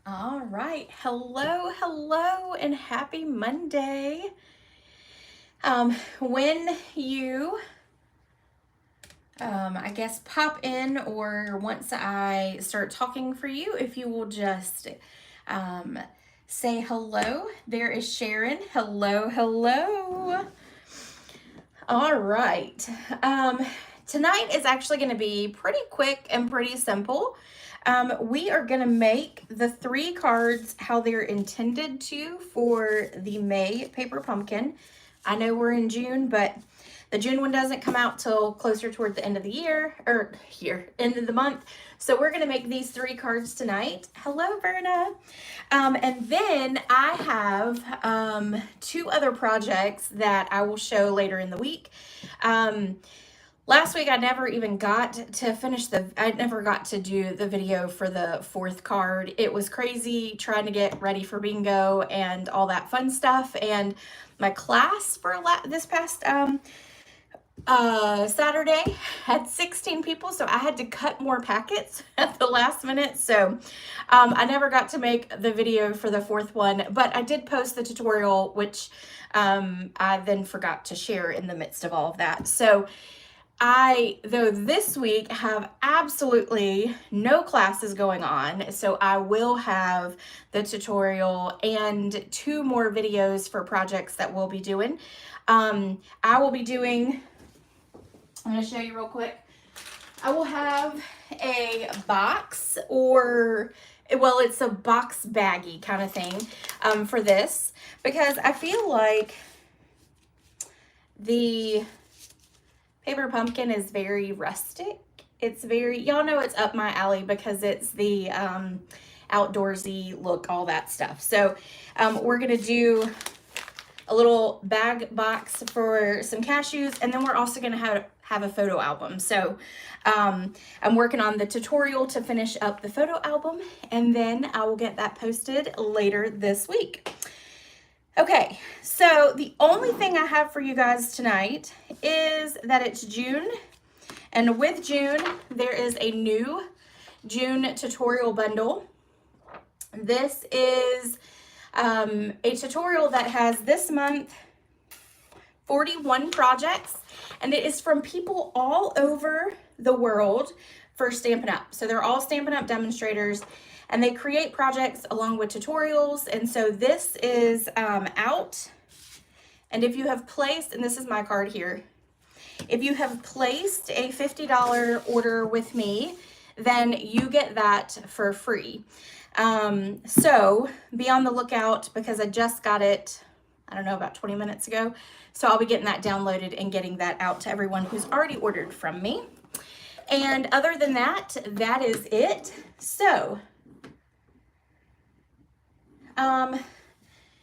All right. Hello, and happy Monday. When you, I guess, pop in, or once I start talking for you, if you will just um, say hello. There is Sharon. Hello. All right. Tonight is actually going to be pretty quick and pretty simple. We are going to make the 3 cards how they're intended to for the May paper pumpkin. I know we're in June, but the June one doesn't come out till closer toward the end of the year, or end of the month. So we're going to make these 3 cards tonight. Hello, Verna. And then I have 2 other projects that I will show later in the week. Last week I never even got to finish I never got to do the video for the 4th card. It was crazy trying to get ready for bingo and all that fun stuff. And my class for this past Saturday had 16 people, so I had to cut more packets at the last minute. So I never got to make the video for the 4th one, but I did post the tutorial, which I then forgot to share in the midst of all of that. So though this week have absolutely no classes going on, so I will have the tutorial and 2 more videos for projects that we'll be doing. I will be doing, I'm going to show you real quick. I will have a box, or, well, it's a box baggie kind of thing for this, because I feel like the paper pumpkin is very rustic. It's very, y'all know it's up my alley because it's the outdoorsy look, all that stuff. So we're going to do a little bag box for some cashews, and then we're also going to have a photo album. So I'm working on the tutorial to finish up the photo album, and then I will get that posted later this week. Okay, so the only thing I have for you guys tonight is that it's June, and with June, there is a new June tutorial bundle. This is a tutorial that has this month 41 projects, and it is from people all over the world for Stampin' Up. So they're all Stampin' Up demonstrators, and they create projects along with tutorials. And so this is out. And if you have placed, and this is my card here, if you have placed a $50 order with me, then you get that for free. So be on the lookout, because I just got it, I don't know, about 20 minutes ago. So I'll be getting that downloaded and getting that out to everyone who's already ordered from me. And other than that, that is it. So,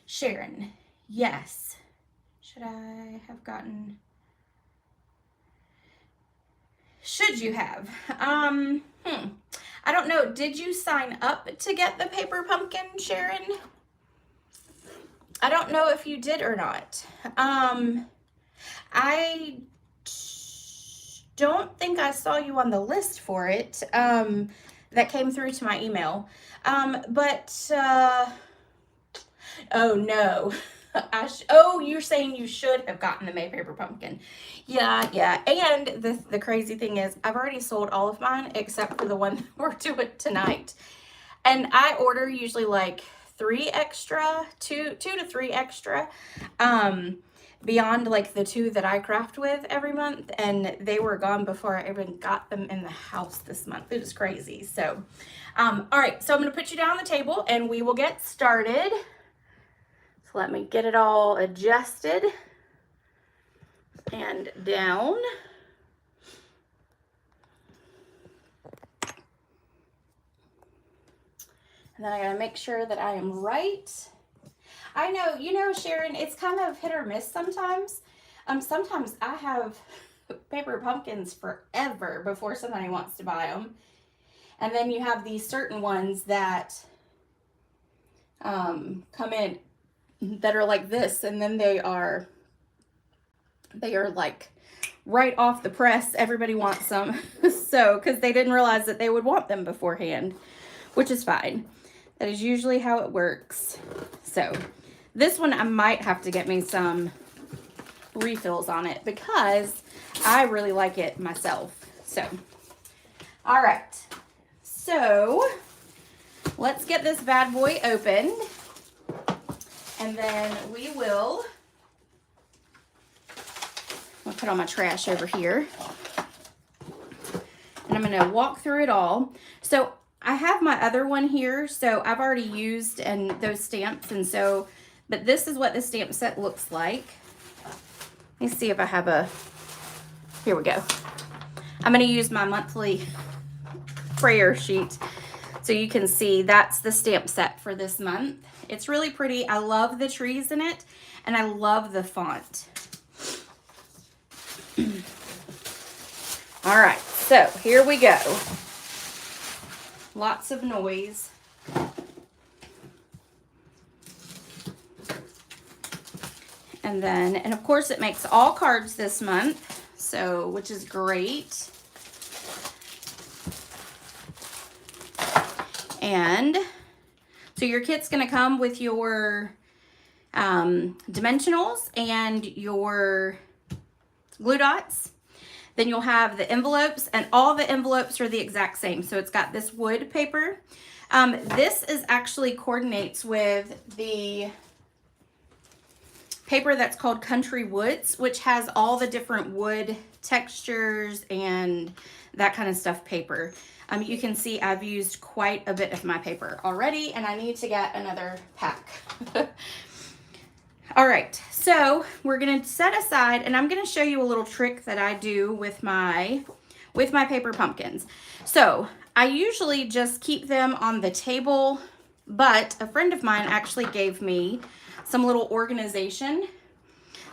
Sharon, yes. Should I have gotten, should you have? I don't know. Did you sign up to get the paper pumpkin, Sharon? I don't know if you did or not. I don't think I saw you on the list for it that came through to my email. Oh no. You're saying you should have gotten the May paper pumpkin. Yeah. And the crazy thing is, I've already sold all of mine except for the one we're doing tonight. And I order usually like 3 extra, 2 to 3 extra, beyond like the 2 that I craft with every month, and they were gone before I even got them in the house this month. It was crazy. So, all right, so I'm gonna put you down on the table and we will get started. So let me get it all adjusted and down. And then I gotta make sure that I am right. I know, Sharon, it's kind of hit or miss sometimes. Sometimes I have paper pumpkins forever before somebody wants to buy them. And then you have these certain ones that come in that are like this, and then they are like right off the press. Everybody wants them. So, because they didn't realize that they would want them beforehand, which is fine. That is usually how it works. So this one, I might have to get me some refills on it because I really like it myself. So, all right. So let's get this bad boy opened. And then we'll put all my trash over here. And I'm going to walk through it all. So I have my other one here. So I've already used those stamps. And so, but this is what the stamp set looks like. Let me see if I have here we go. I'm going to use my monthly prayer sheet. So you can see that's the stamp set for this month. It's really pretty. I love the trees in it. And I love the font. All right, so here we go. Lots of noise. And of course it makes all cards this month, so, which is great. And so your kit's gonna come with your dimensionals and your glue dots. Then you'll have the envelopes, and all the envelopes are the exact same. So it's got this wood paper. This is actually coordinates with the paper that's called Country Woods, which has all the different wood textures and that kind of stuff paper. You can see I've used quite a bit of my paper already, and I need to get another pack. All right, so we're gonna set aside, and I'm gonna show you a little trick that I do with my paper pumpkins. So I usually just keep them on the table, but a friend of mine actually gave me some little organization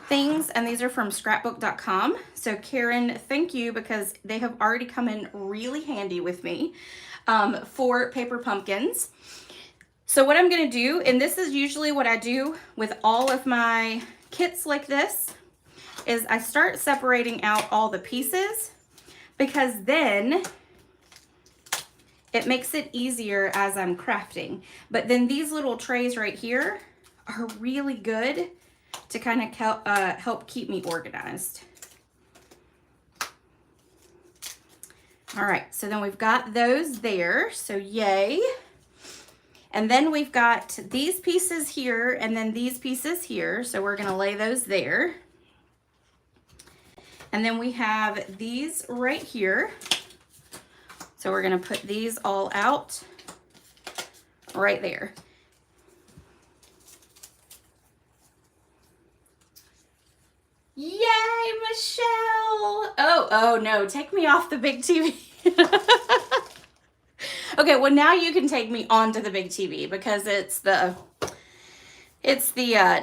things, and these are from scrapbook.com. So Karen, thank you, because they have already come in really handy with me for paper pumpkins. So what I'm going to do, and this is usually what I do with all of my kits like this, is I start separating out all the pieces, because then it makes it easier as I'm crafting. But then these little trays right here are really good to kind of help keep me organized. All right, so then we've got those there, so yay. And then we've got these pieces here and then these pieces here. So we're gonna lay those there. And then we have these right here. So we're gonna put these all out right there. Yay, Michelle! Oh no, take me off the big TV. Okay, well now you can take me onto the big TV, because it's the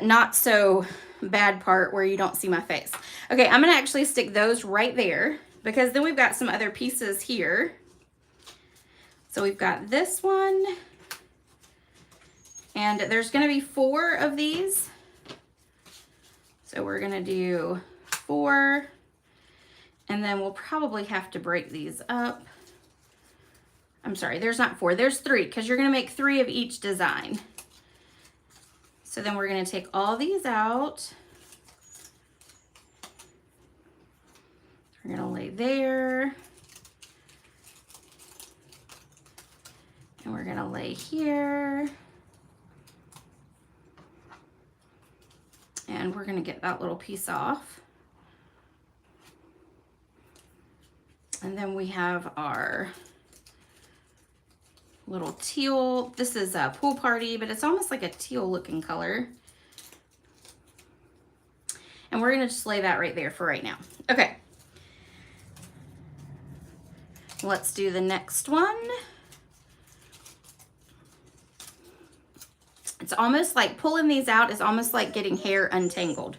not so bad part where you don't see my face. Okay, I'm gonna actually stick those right there, because then we've got some other pieces here. So we've got this one, and there's gonna be 4 of these. So we're gonna do 4, and then we'll probably have to break these up. I'm sorry, there's not 4, there's 3, because you're gonna make 3 of each design. So then we're gonna take all these out. We're gonna lay there. And we're gonna lay here. And we're gonna get that little piece off. And then we have our little teal. This is a Pool Party, but it's almost like a teal looking color. And we're gonna just lay that right there for right now. Okay. Let's do the next one. It's almost like pulling these out is almost like getting hair untangled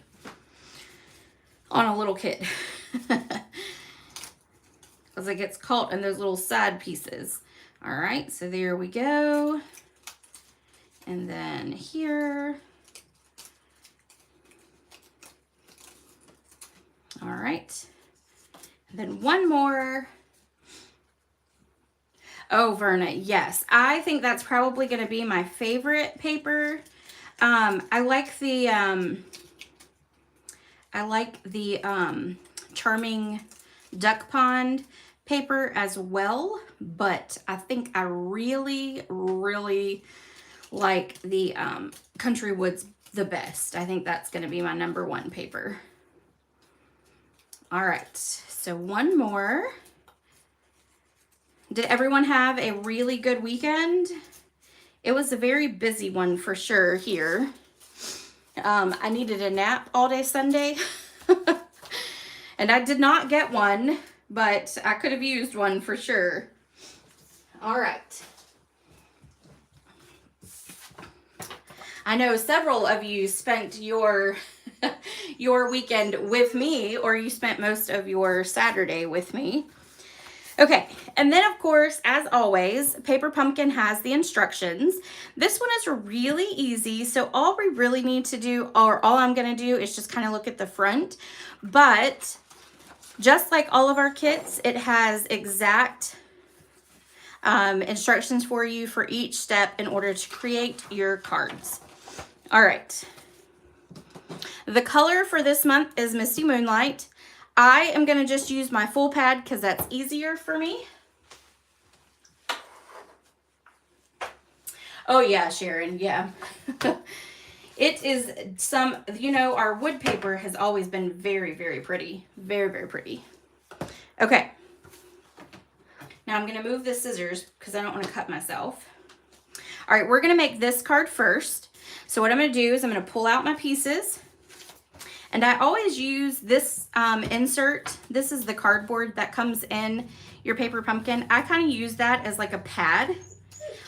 on a little kid. Because it gets caught in those little side pieces. All right, so there we go. And then here. All right. And then one more. Oh, Verna, yes. I think that's probably going to be my favorite paper. I like the Charming Duck Pond paper as well, but I think I really, really like the Country Woods the best. I think that's going to be my #1 paper. All right, so one more. Did everyone have a really good weekend? It was a very busy one for sure here. I needed a nap all day Sunday. And I did not get one, but I could have used one for sure. All right. I know several of you spent your your weekend with me, or you spent most of your Saturday with me. Okay, and then of course, as always, Paper Pumpkin has the instructions. This one is really easy, so all we really need to do, or all I'm gonna do, is just kind of look at the front. But just like all of our kits, it has exact instructions for you for each step in order to create your cards. All right. The color for this month is Misty Moonlight. I am going to just use my full pad because that's easier for me. Oh yeah, Sharon, yeah. It is some, you know, our wood paper has always been very, very pretty. Very, very pretty. Okay. Now I'm going to move the scissors because I don't want to cut myself. All right, we're going to make this card first. So what I'm going to do is I'm going to pull out my pieces. And I always use this insert. This is the cardboard that comes in your Paper Pumpkin. I kind of use that as like a pad,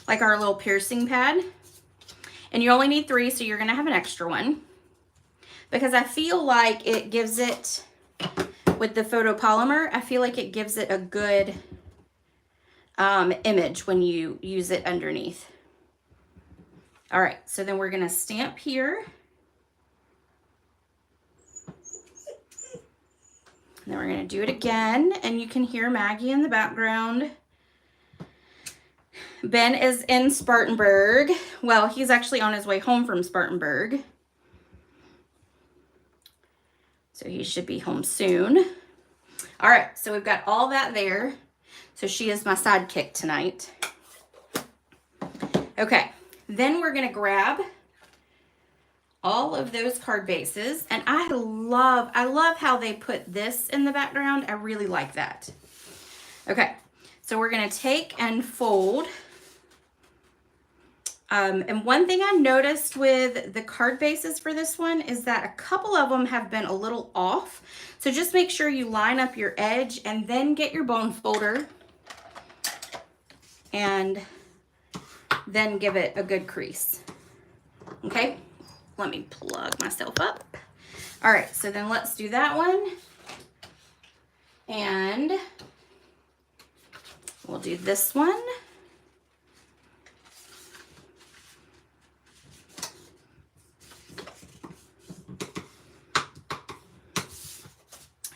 like our little piercing pad. And you only need 3, so you're going to have an extra one. Because I feel like it gives it, with the photopolymer, I feel like it gives it a good image when you use it underneath. All right, so then we're going to stamp here. Then we're going to do it again, and you can hear Maggie in the background. Ben is in Spartanburg. Well, he's actually on his way home from Spartanburg. So he should be home soon. All right, so we've got all that there. So she is my sidekick tonight. Okay, then we're going to grab all of those card bases, and I love how they put this in the background. I really like that. Okay, so we're gonna take and fold. And one thing I noticed with the card bases for this one is that a couple of them have been a little off. So just make sure you line up your edge and then get your bone folder and then give it a good crease. Okay. Let me plug myself up. All right, so then let's do that one. And we'll do this one.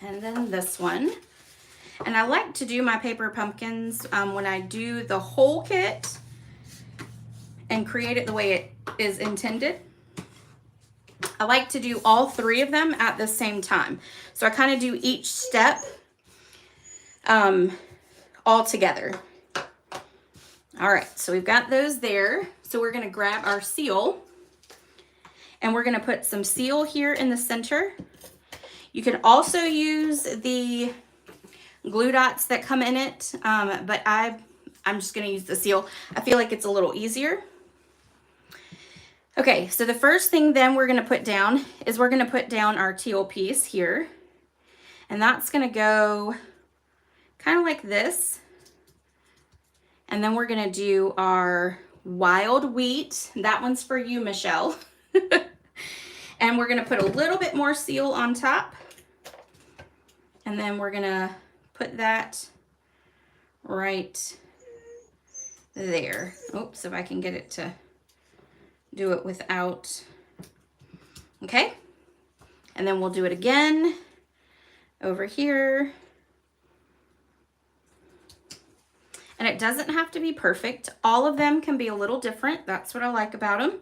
And then this one. And I like to do my Paper Pumpkins when I do the whole kit and create it the way it is intended. I like to do all 3 of them at the same time. So I kind of do each step all together. All right, so we've got those there. So we're going to grab our seal, and we're going to put some seal here in the center. You can also use the glue dots that come in it, but I'm just going to use the seal. I feel like it's a little easier. Okay, so the first thing then we're going to put down is we're going to put down our teal piece here. And that's going to go kind of like this. And then we're going to do our wild wheat. That one's for you, Michelle. And we're going to put a little bit more seal on top. And then we're going to put that right there. Oops, if I can get it to do it without. Okay. And then we'll do it again over here. And it doesn't have to be perfect. All of them can be a little different. That's what I like about them.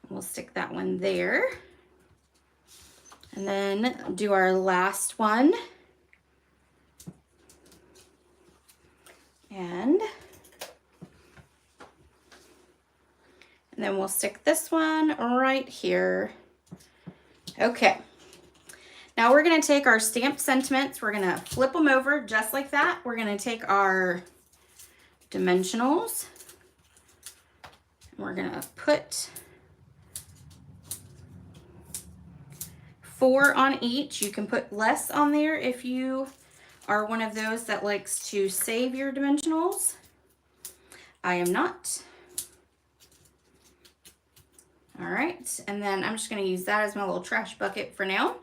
We'll stick that one there. And then do our last one. And then we'll stick this one right here. Okay. Now we're going to take our stamped sentiments. We're going to flip them over just like that. We're going to take our dimensionals. And we're going to put 4 on each. You can put less on there if you are one of those that likes to save your dimensionals. I am not. All right, and then I'm just going to use that as my little trash bucket for now.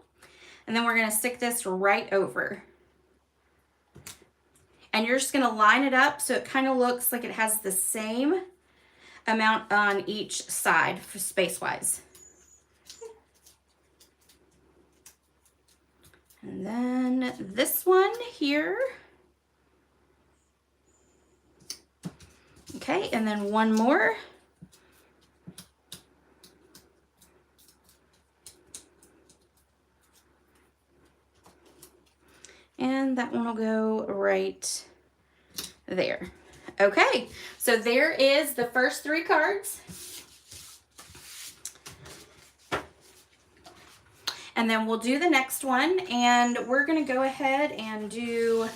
And then we're going to stick this right over. And you're just going to line it up so it kind of looks like it has the same amount on each side for space-wise. And then this one here. Okay, and then one more. And that one will go right there. Okay, so there is the first 3 cards. And then we'll do the next one, and we're gonna go ahead and do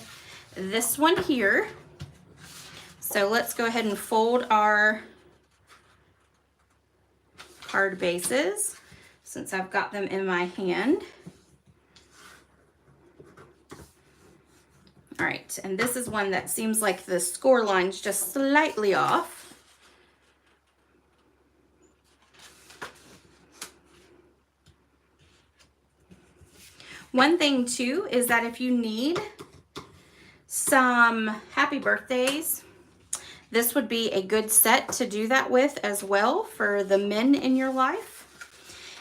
this one here. So let's go ahead and fold our card bases since I've got them in my hand. All right, and this is one that seems like the score line's just slightly off. One thing too is that if you need some happy birthdays, this would be a good set to do that with as well for the men in your life.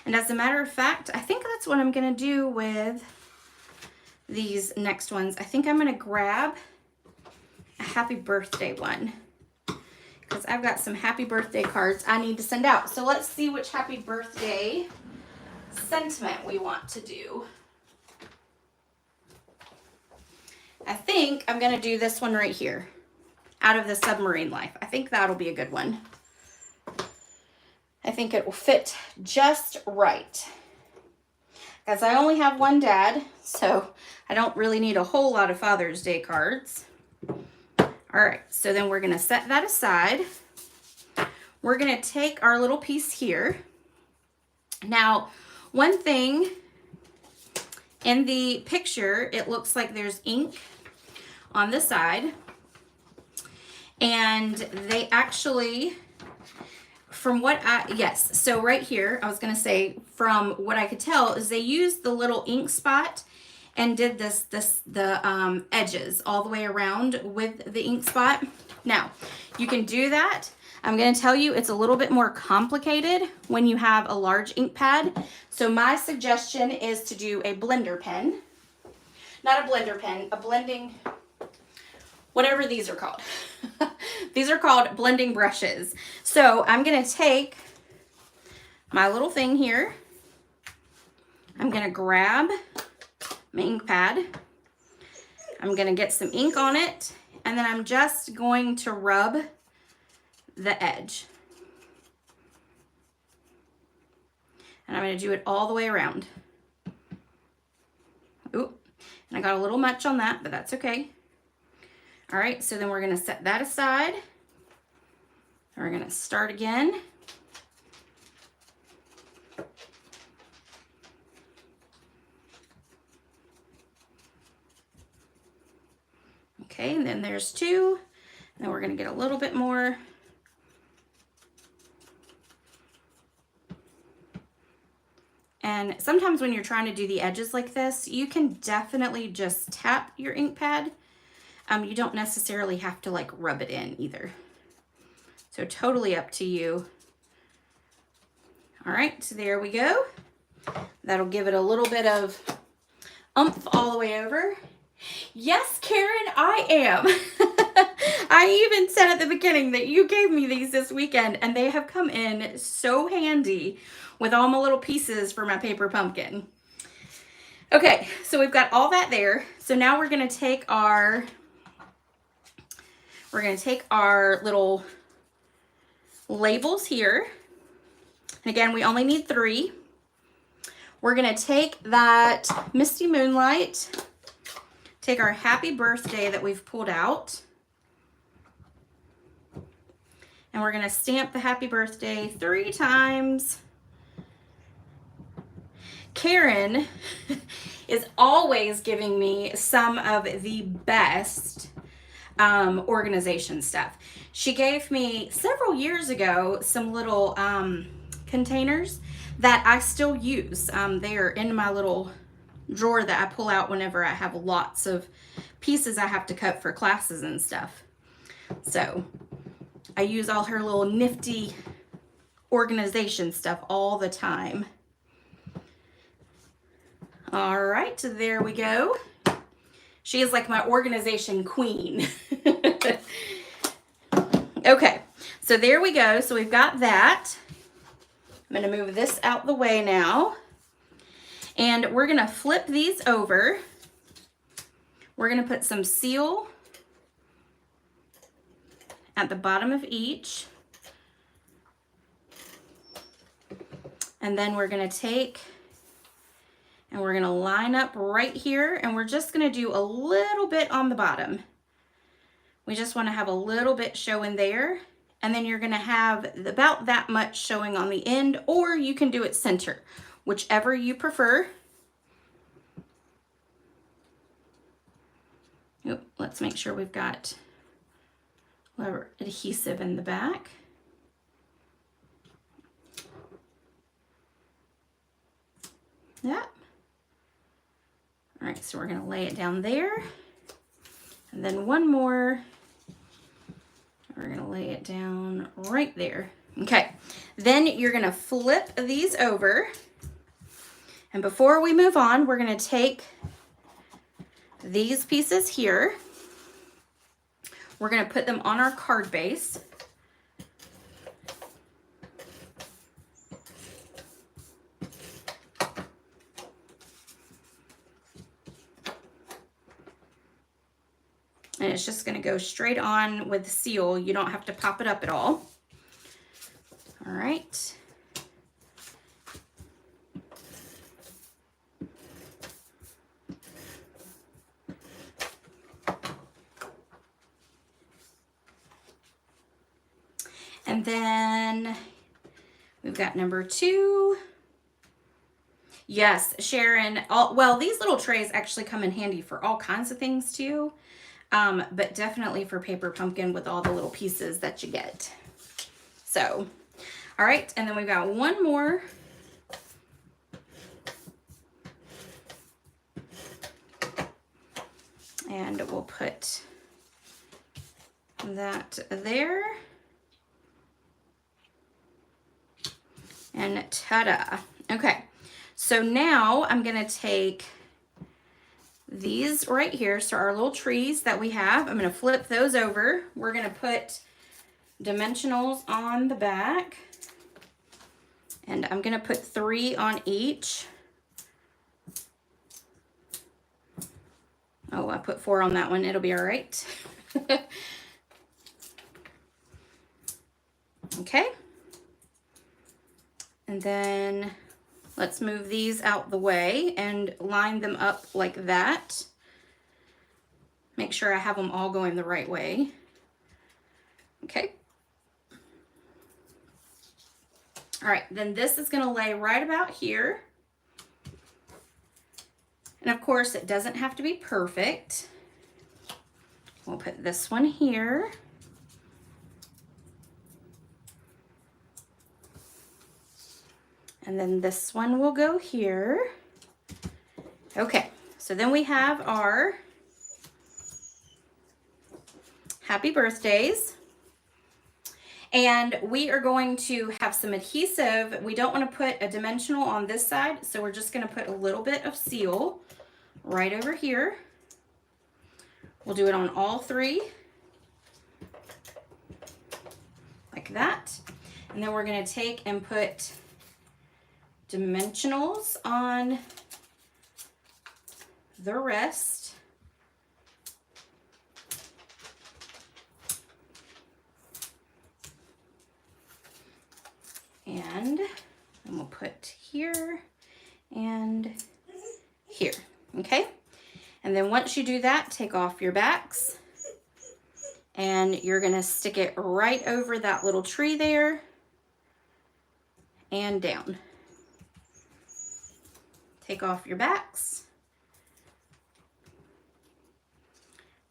And as a matter of fact, I think that's what I'm gonna do with these next ones. I think I'm gonna grab a happy birthday one because I've got some happy birthday cards I need to send out. So let's see which happy birthday sentiment we want to do. I think I'm gonna do this one right here, Out of the Submarine Life. I think that'll be a good one. I think it will fit just right. As I only have one dad, so I don't really need a whole lot of Father's Day cards. All right, so then we're gonna set that aside. We're gonna take our little piece here. Now, one thing in the picture, it looks like there's ink on the side. And they actually, from what yes, so right here, I was gonna say, from what I could tell, is they used the little ink spot and did the edges all the way around with the ink spot. Now, you can do that. I'm gonna tell you it's a little bit more complicated when you have a large ink pad. So my suggestion is to do a blender pen. Not a blender pen, a blending, whatever these are called. These are called blending brushes. So I'm gonna take my little thing here. I'm gonna grab my ink pad. I'm gonna get some ink on it, and then I'm just going to rub the edge. And I'm gonna do it all the way around. Ooh, and I got a little much on that, but that's okay. All right, so then we're gonna set that aside. We're gonna start again. Okay, and then there's 2. And then we're gonna get a little bit more. And sometimes when you're trying to do the edges like this, you can definitely just tap your ink pad. You don't necessarily have to like rub it in either. So totally up to you. All right, so there we go. That'll give it a little bit of oomph all the way over. Yes, Karen, I am. I even said at the beginning that you gave me these this weekend, and they have come in so handy with all my little pieces for my paper pumpkin. Okay, so we've got all that there. So now we're gonna take our little labels here. And again, we only need 3. We're gonna take that Misty Moonlight, take our happy birthday that we've pulled out, and we're gonna stamp the happy birthday 3 times. Karen is always giving me some of the best organization stuff. She gave me several years ago some little containers that I still use. They are in my little drawer that I pull out whenever I have lots of pieces I have to cut for classes and stuff. So I use all her little nifty organization stuff all the time. All right, there we go. She is like my organization queen. Okay, so there we go. So we've got that. I'm gonna move this out the way now. And we're gonna flip these over. We're gonna put some seal at the bottom of each. And then we're gonna take and we're gonna line up right here, and we're just gonna do a little bit on the bottom. We just wanna have a little bit showing there, and then you're gonna have about that much showing on the end, or you can do it center, whichever you prefer. Oop, let's make sure we've got our adhesive in the back. Yep. All right, so we're gonna lay it down there. And then one more. We're gonna lay it down right there. Okay, then you're gonna flip these over. And before we move on, we're gonna take these pieces here. We're gonna put them on our card base. And it's just gonna go straight on with seal. You don't have to pop it up at all. All right. And then we've got number 2. Yes, Sharon. Well, these little trays actually come in handy for all kinds of things too. But definitely for paper pumpkin with all the little pieces that you get. So, all right, and then we've got one more. And we'll put that there. And ta-da. Okay, so now I'm gonna take these right here, so our little trees that we have, I'm going to flip those over. We're going to put dimensionals on the back, and I'm going to put 3 on each. Oh, I put 4 on that one. It'll be all right. Okay. And then let's move these out the way and line them up like that. Make sure I have them all going the right way. Okay. All right, then this is gonna lay right about here. And of course, it doesn't have to be perfect. We'll put this one here. And then this one will go here. Okay, so then we have our happy birthdays. And we are going to have some adhesive. We don't want to put a dimensional on this side, so we're just going to put a little bit of seal right over here. We'll do it on all 3. like that. And then we're gonna take and put dimensionals on the rest. And we'll put here and here, okay? And then once you do that, take off your backs and you're gonna stick it right over that little tree there and down. Take off your backs.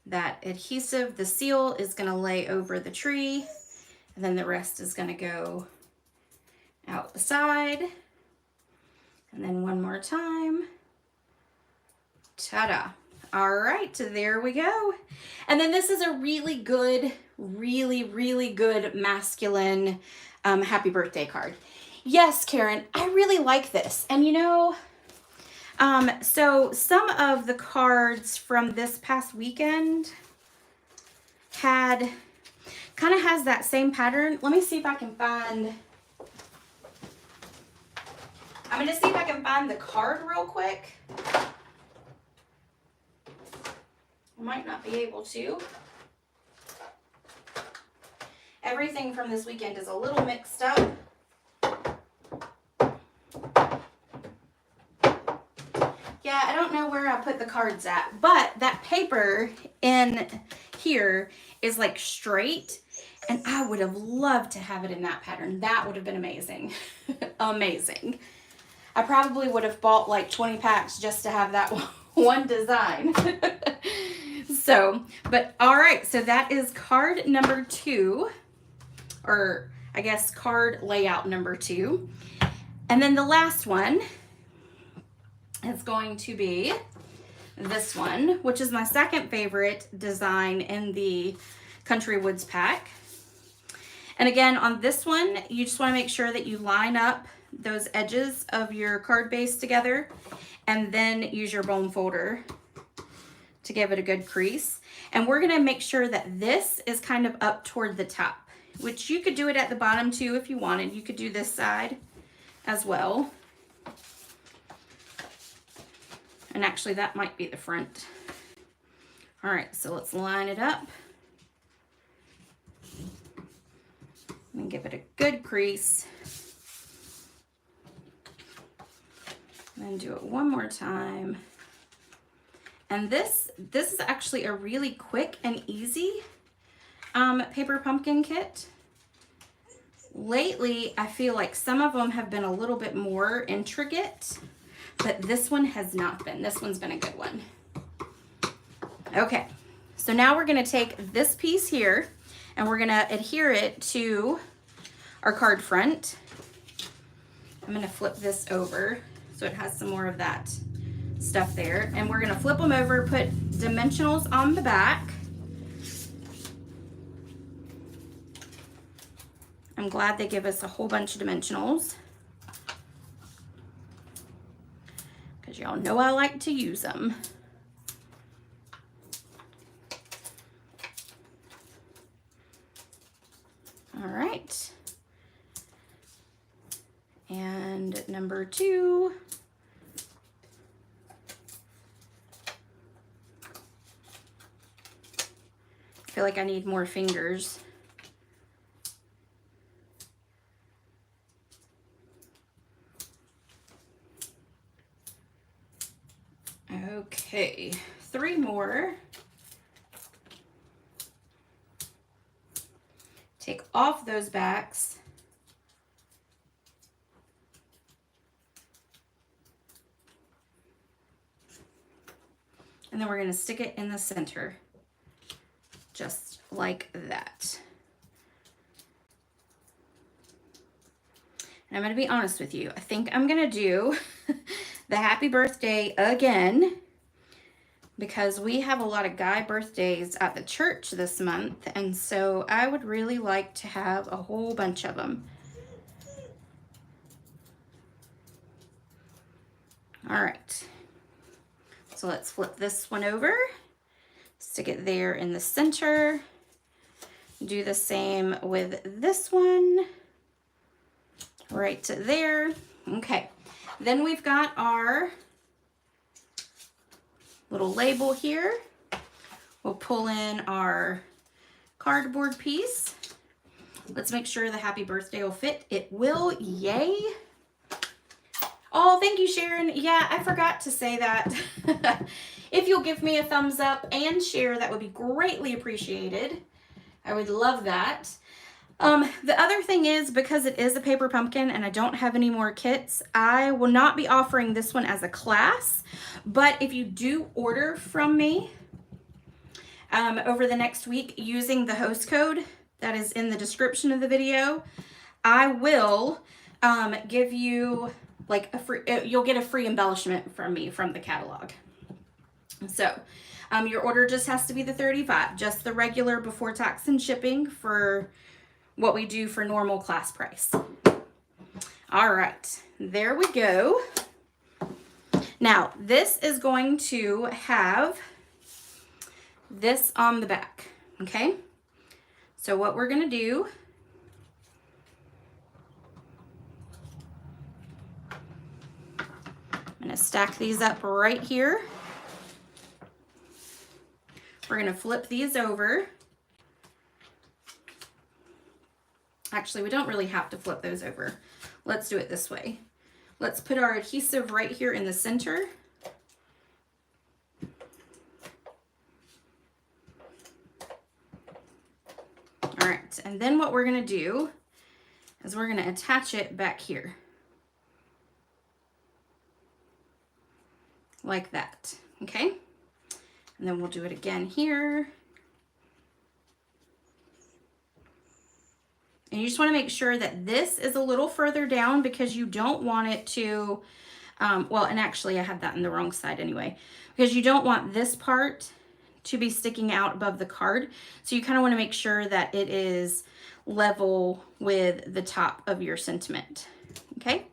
That adhesive, the seal, is gonna lay over the tree, and then the rest is gonna go out the side. And then one more time. Ta-da. All right, there we go. And then this is a really good, really good masculine happy birthday card. Yes, Karen, I really like this. And you know, so some of the cards from this past weekend kind of has that same pattern. Let me see if I can find, I'm going to see if I can find the card real quick. I might not be able to. Everything from this weekend is a little mixed up. Yeah, I don't know where I put the cards at, but that paper in here is like straight, and I would have loved to have it in that pattern. That would have been amazing. Amazing. I probably would have bought like 20 packs just to have that one design. So, but all right, so that is card number 2, or I guess card layout number 2. And then the last one is going to be this one, which is my second favorite design in the Country Woods pack. And again, on this one, you just want to make sure that you line up those edges of your card base together, and then use your bone folder to give it a good crease. And we're gonna make sure that this is kind of up toward the top, which you could do it at the bottom too if you wanted. You could do this side as well. And actually that might be the front. All right, so let's line it up and give it a good crease. And then do it one more time. And this is actually a really quick and easy paper pumpkin kit. Lately, I feel like some of them have been a little bit more intricate, but this one has not been. This one's been a good one. Okay, so now we're gonna take this piece here and we're gonna adhere it to our card front. I'm gonna flip this over so it has some more of that stuff there. And we're gonna flip them over, put dimensionals on the back. I'm glad they give us a whole bunch of dimensionals, because y'all know I like to use them. All right. And number 2. I feel like I need more fingers. Okay, 3 more. Take off those backs. And then we're going to stick it in the center, just like that. And I'm going to be honest with you. I think I'm going to do the happy birthday again, because we have a lot of guy birthdays at the church this month. And so I would really like to have a whole bunch of them. All right. So let's flip this one over, stick it there in the center, Do the same with this one, right to there. Okay, then we've got our little label here. We'll pull in our cardboard piece. Let's make sure the happy birthday will fit. It will, yay. Oh, thank you, Sharon. Yeah, I forgot to say that. If you'll give me a thumbs up and share, that would be greatly appreciated. I would love that. The other thing is, because it is a paper pumpkin and I don't have any more kits, I will not be offering this one as a class, but if you do order from me over the next week using the host code that is in the description of the video, I will give you like a free, you'll get a free embellishment from me from the catalog. So your order just has to be the 35, just the regular before tax and shipping for what we do for normal class price. All right, there we go. Now this is going to have this on the back, okay? So what we're gonna do, I'm gonna stack these up right here. We're gonna flip these over. Actually, we don't really have to flip those over. Let's do it this way. Let's put our adhesive right here in the center. All right, and then what we're gonna do is we're gonna attach it back here. Like that, okay? And then we'll do it again here. And you just want to make sure that this is a little further down because you don't want it to, well, and actually I had that on the wrong side anyway, because you don't want this part to be sticking out above the card. So you kind of want to make sure that it is level with the top of your sentiment, okay?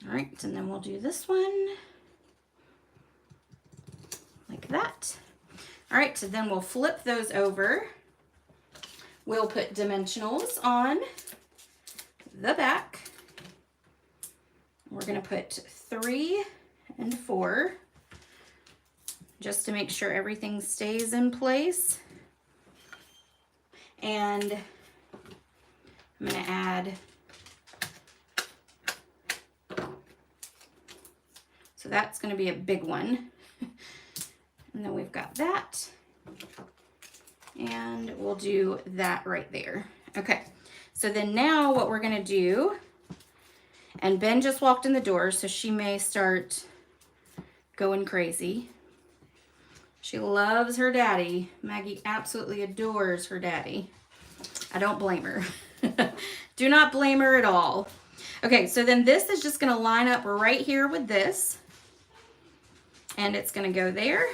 All right, and then we'll do this one like that. All right, so then we'll flip those over. We'll put dimensionals on the back. We're gonna put 3 and 4 just to make sure everything stays in place. And I'm gonna add, so that's gonna be a big one. And then we've got that. And we'll do that right there. Okay, so then now what we're gonna do, and Ben just walked in the door, so she may start going crazy. She loves her daddy. Maggie absolutely adores her daddy. I don't blame her. Do not blame her at all. Okay, so then this is just gonna line up right here with this. And it's gonna go there.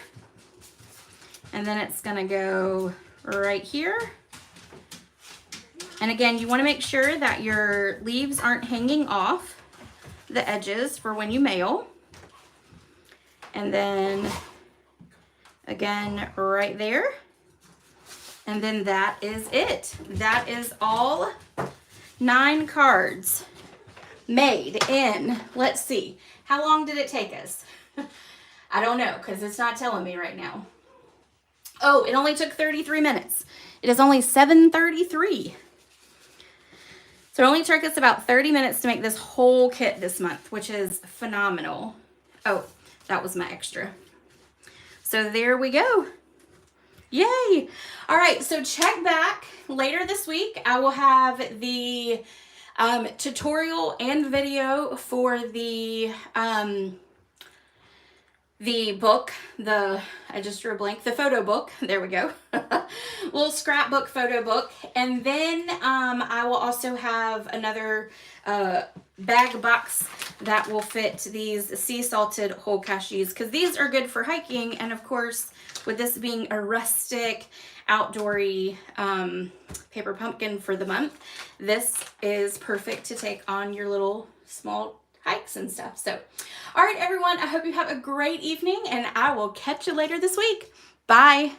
And then it's gonna go right here. And again, you wanna make sure that your leaves aren't hanging off the edges for when you mail. And then again, right there. And then that is it. That is all 9 cards made in, let's see, how long did it take us? I don't know, because it's not telling me right now. Oh, it only took 33 minutes. It is only 7:33. So it only took us about 30 minutes to make this whole kit this month, which is phenomenal. Oh, that was my extra. So there we go. Yay. All right, so check back later this week. I will have the tutorial and video for the book, I just drew a blank, the photo book, there we go, little scrapbook photo book, and then I will also have another bag box that will fit these sea salted whole cashews, because these are good for hiking, and of course, with this being a rustic, outdoory paper pumpkin for the month, this is perfect to take on your little small hikes and stuff. So, all right, everyone, I hope you have a great evening, and I will catch you later this week. Bye.